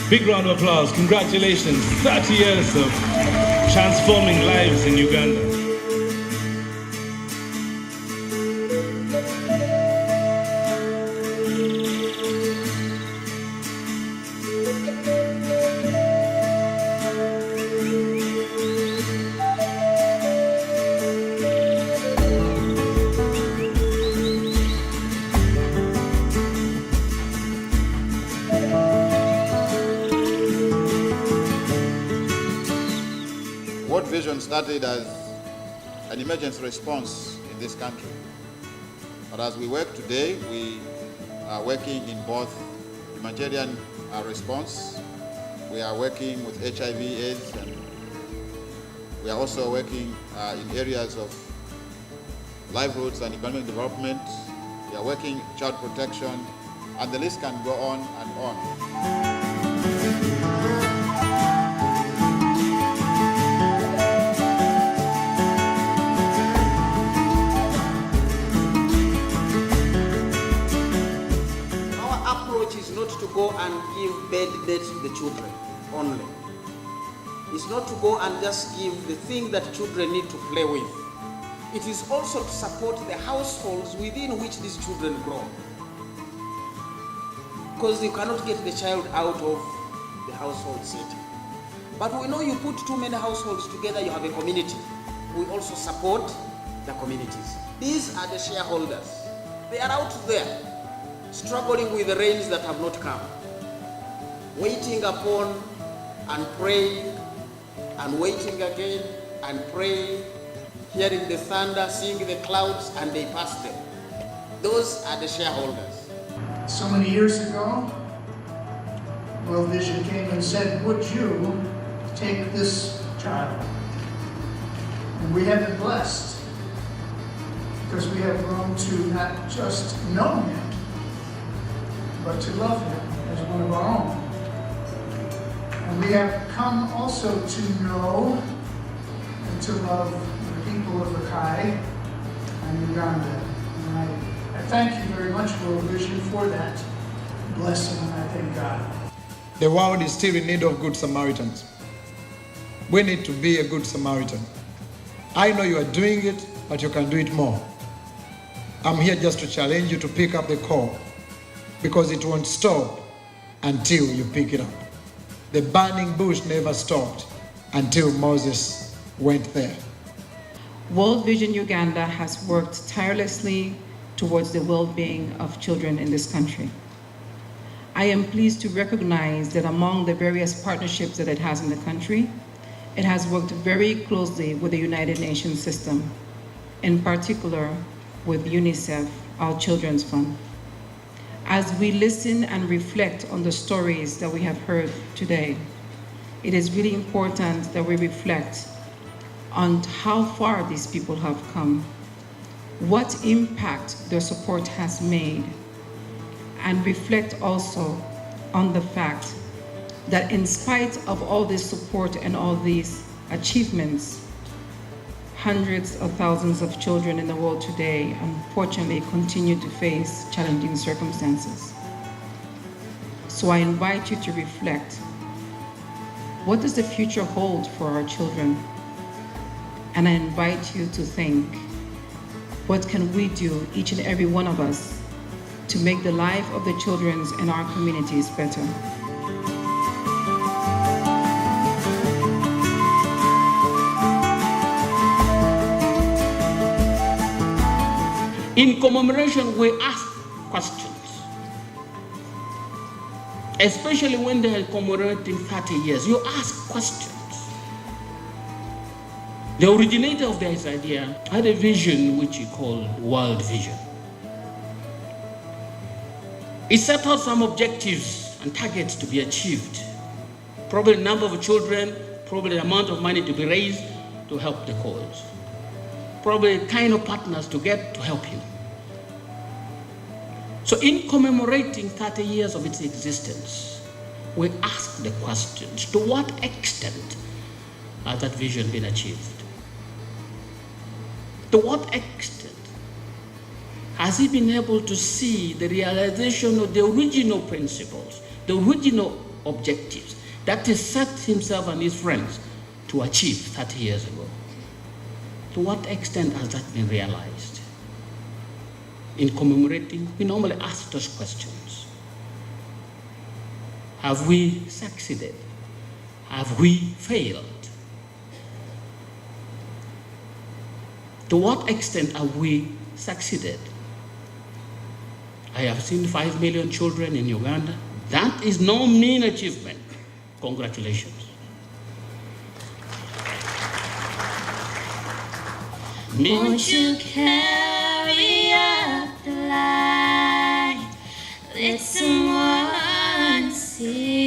Big round of applause. Congratulations. 30 years of transforming lives in Uganda. World Vision started as an emergency response in this country. But as we work today, we are working in both humanitarian response. We are working with HIV/AIDS, and we are also working in areas of livelihoods and economic development. We are working child protection, and the list can go on and on. Is not to go and give bed dates to the children only. It's not to go and just give the thing that children need to play with. It is also to support the households within which these children grow. Because you cannot get the child out of the household setting. But we know you put too many households together, you have a community. We also support the communities. These are the shareholders. They are out there, struggling with the rains that have not come, waiting upon and praying and waiting again and praying, hearing the thunder, seeing the clouds, and they pass them. Those are the shareholders. So many years ago, World Vision came and said, would you take this child? And we have been blessed because we have grown to not just know him, but to love him as one of our own. And we have come also to know and to love the people of Rakai and Uganda. And I thank you very much, World Vision, for that blessing, and I thank God. The world is still in need of good Samaritans. We need to be a good Samaritan. I know you are doing it, but you can do it more. I'm here just to challenge you to pick up the call, because it won't stop until you pick it up. The burning bush never stopped until Moses went there. World Vision Uganda has worked tirelessly towards the well-being of children in this country. I am pleased to recognize that among the various partnerships that it has in the country, it has worked very closely with the United Nations system, in particular with UNICEF, our Children's Fund. As we listen and reflect on the stories that we have heard today, it is really important that we reflect on how far these people have come, what impact their support has made, and reflect also on the fact that in spite of all this support and all these achievements, hundreds of thousands of children in the world today, unfortunately, continue to face challenging circumstances. So I invite you to reflect. What does the future hold for our children? And I invite you to think, what can we do, each and every one of us, to make the life of the children in our communities better? In commemoration, we ask questions, especially when they are commemorating 30 years. You ask questions. The originator of this idea had a vision which he called World Vision. He set out some objectives and targets to be achieved. Probably the number of children, probably the amount of money to be raised to help the cause. Probably the kind of partners to get to help you. So in commemorating 30 years of its existence, we ask the questions, to what extent has that vision been achieved? To what extent has he been able to see the realization of the original principles, the original objectives that he set himself and his friends to achieve 30 years ago. To what extent has that been realized? In commemorating, we normally ask those questions. Have we succeeded? Have we failed? To what extent have we succeeded? I have seen 5 million children in Uganda. That is no mean achievement. Congratulations. Won't you carry up the light? Let someone see.